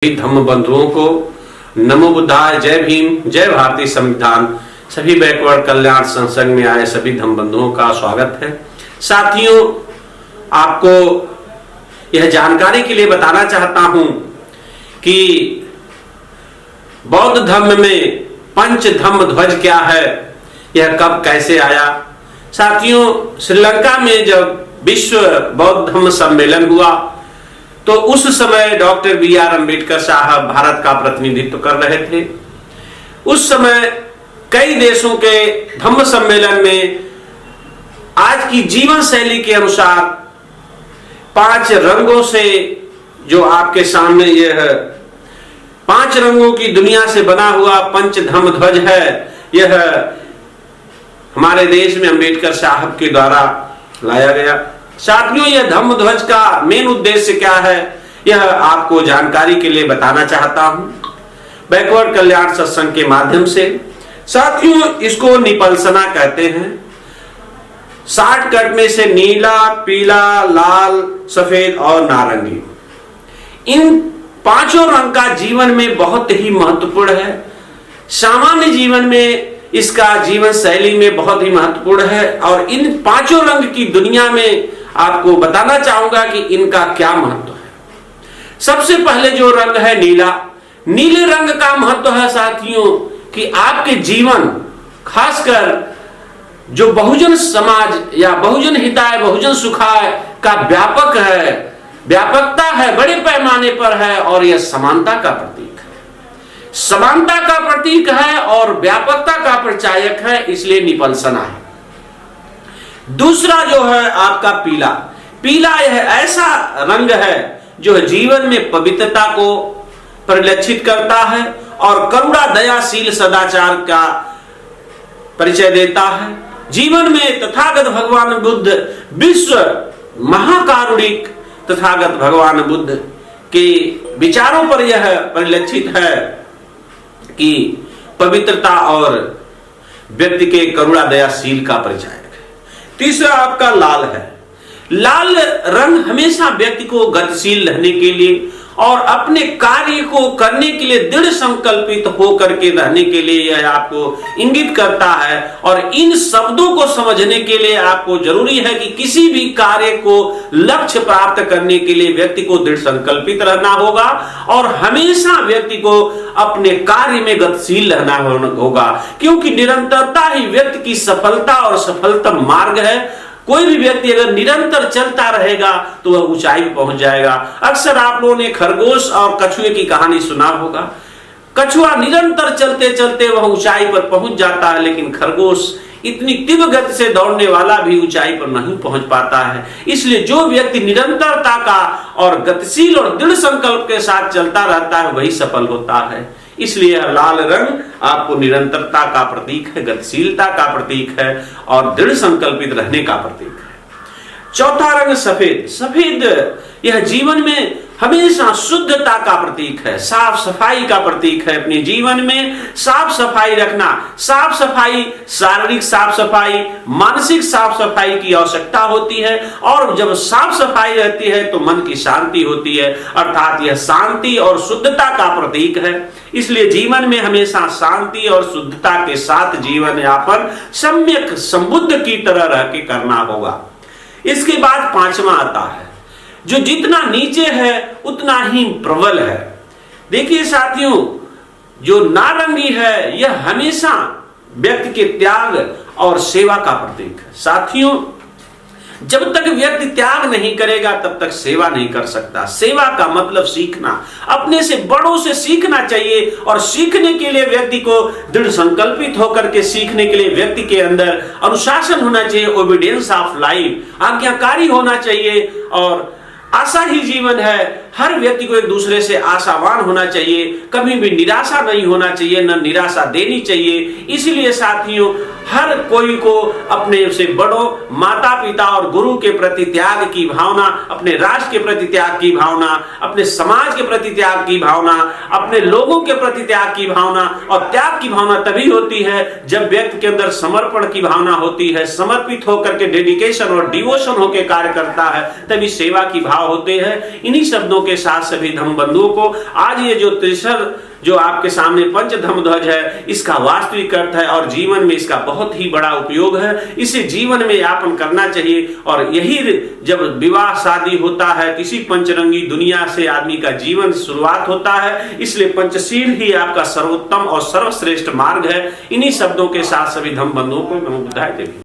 धम्म बंधुओं को नमो बुद्धाय, जय भीम, जय भारतीय संविधान। सभी बैकवर्ड कल्याण संसंग में आए सभी धम्म बंधुओं का स्वागत है। साथियों, आपको यह जानकारी के लिए बताना चाहता हूं कि बौद्ध धर्म में पंच धम्म ध्वज क्या है, यह कब कैसे आया। साथियों, श्रीलंका में जब विश्व बौद्ध धम्म सम्मेलन हुआ तो उस समय डॉक्टर बी.आर. अम्बेडकर साहब भारत का प्रतिनिधित्व कर रहे थे। उस समय कई देशों के धम्म सम्मेलन में आज की जीवन शैली के अनुसार 5 रंगों से, जो आपके सामने यह 5 रंगों की दुनिया से बना हुआ पंच धम्म ध्वज है, यह हमारे देश में अम्बेडकर साहब के द्वारा लाया गया। साथियों, यह धम्म ध्वज का मेन उद्देश्य क्या है, यह आपको जानकारी के लिए बताना चाहता हूं बैकवर्ड कल्याण सत्संग के माध्यम से। साथियों, इसको निपल्सना कहते हैं। 60 कट में से नीला, पीला, लाल, सफेद और नारंगी, इन 5 रंग का जीवन में बहुत ही महत्वपूर्ण है। सामान्य जीवन में इसका जीवन शैली में बहुत ही महत्वपूर्ण है और इन 5 रंग की दुनिया में आपको बताना चाहूंगा कि इनका क्या महत्व है। सबसे पहले जो रंग है नीला, नीले रंग का महत्व है साथियों कि आपके जीवन, खासकर जो बहुजन समाज या बहुजन हिताय बहुजन सुखाय का व्यापक है, व्यापकता है, बड़े पैमाने पर है और यह समानता का प्रतीक है, समानता का प्रतीक है और व्यापकता का प्रचायक है, इसलिए निपल्सना है। दूसरा जो है आपका पीला, पीला यह ऐसा रंग है जो जीवन में पवित्रता को परिलक्षित करता है और करुणा, दयाशील, सदाचार का परिचय देता है। जीवन में तथागत भगवान बुद्ध, विश्व महाकारुणिक तथागत भगवान बुद्ध के विचारों पर यह परिलक्षित है कि पवित्रता और व्यक्ति के करुणा, दयाशील का परिचय। तीसरा आपका लाल है। लाल रंग हमेशा व्यक्ति को गतिशील रहने के लिए और अपने कार्य को करने के लिए दृढ़ संकल्पित होकर के रहने के लिए यह आपको इंगित करता है। और इन शब्दों को समझने के लिए आपको जरूरी है कि किसी भी कार्य को लक्ष्य प्राप्त करने के लिए व्यक्ति को दृढ़ संकल्पित रहना होगा और हमेशा व्यक्ति को अपने कार्य में गतिशील रहना होगा, क्योंकि निरंतरता ही व्यक्ति की सफलता और सफलतम मार्ग है। कोई भी व्यक्ति अगर निरंतर चलता रहेगा तो वह ऊंचाई पर पहुंच जाएगा। अक्सर आप लोगों ने खरगोश और कछुए की कहानी सुना होगा। कछुआ निरंतर चलते चलते वह ऊंचाई पर पहुंच जाता है, लेकिन खरगोश इतनी तीव्र गति से दौड़ने वाला भी ऊंचाई पर नहीं पहुंच पाता है। इसलिए जो व्यक्ति निरंतरता का और गतिशील और दृढ़ संकल्प के साथ चलता रहता है वही सफल होता है। इसलिए लाल रंग आपको निरंतरता का प्रतीक है, गतिशीलता का प्रतीक है और दृढ़ संकल्पित रहने का प्रतीक है। चौथा रंग सफेद, सफेद यह जीवन में हमेशा शुद्धता का प्रतीक है, साफ सफाई का प्रतीक है। अपने जीवन में साफ सफाई रखना, साफ सफाई, शारीरिक साफ सफाई, मानसिक साफ सफाई की आवश्यकता होती है और जब साफ सफाई रहती है तो मन की शांति होती है, अर्थात यह शांति और शुद्धता का प्रतीक है। इसलिए जीवन में हमेशा शांति और शुद्धता के साथ जीवन यापन सम्यक संबुद्ध की तरह रह के करना होगा। इसके बाद 5वां आता है जो जितना नीचे है उतना ही प्रबल है। देखिए साथियों, जो नारंगी है यह हमेशा व्यक्ति के त्याग और सेवा का प्रतीक है। साथियों, जब तक व्यक्ति त्याग नहीं करेगा तब तक सेवा नहीं कर सकता। सेवा का मतलब सीखना, अपने से बड़ों से सीखना चाहिए और सीखने के लिए व्यक्ति को दृढ़ संकल्पित होकर के सीखने के लिए व्यक्ति के अंदर अनुशासन होना चाहिए, ओबीडियंस ऑफ लाइफ, आज्ञाकारी होना चाहिए और आशा ही जीवन है। हर व्यक्ति को एक दूसरे से आशावान होना चाहिए, कभी भी निराशा नहीं होना चाहिए, न निराशा देनी चाहिए। इसलिए साथियों, हर कोई को अपने से बड़ों, माता पिता और गुरु के प्रति त्याग की भावना, अपने राष्ट्र के प्रति त्याग की भावना, अपने समाज के प्रति त्याग की भावना, अपने लोगों के प्रति त्याग की भावना, और त्याग की भावना तभी होती है जब व्यक्ति के अंदर समर्पण की भावना होती है, समर्पित होकर के डेडिकेशन और डिवोशन होकर कार्य करता है, तभी सेवा की भाव होते हैं। इन्हीं शब्दों शब्दों के साथ सभी धम्म बंधुओं को आज ये जो त्रिशर जो आपके सामने पंच धम्म ध्वज है, इसका वास्तविक अर्थ है और जीवन में इसका बहुत ही बड़ा उपयोग है। इसे जीवन में यापन करना चाहिए और यही जब विवाह शादी होता है किसी पंचरंगी दुनिया से आदमी का जीवन शुरुआत होता है। इसलिए पंचशील ही आपका सर्वोत्तम और सर्वश्रेष्ठ मार्ग है। इन्हीं शब्दों के साथ सभी धम्म बंधुओं को नमो बुद्धाय देवी।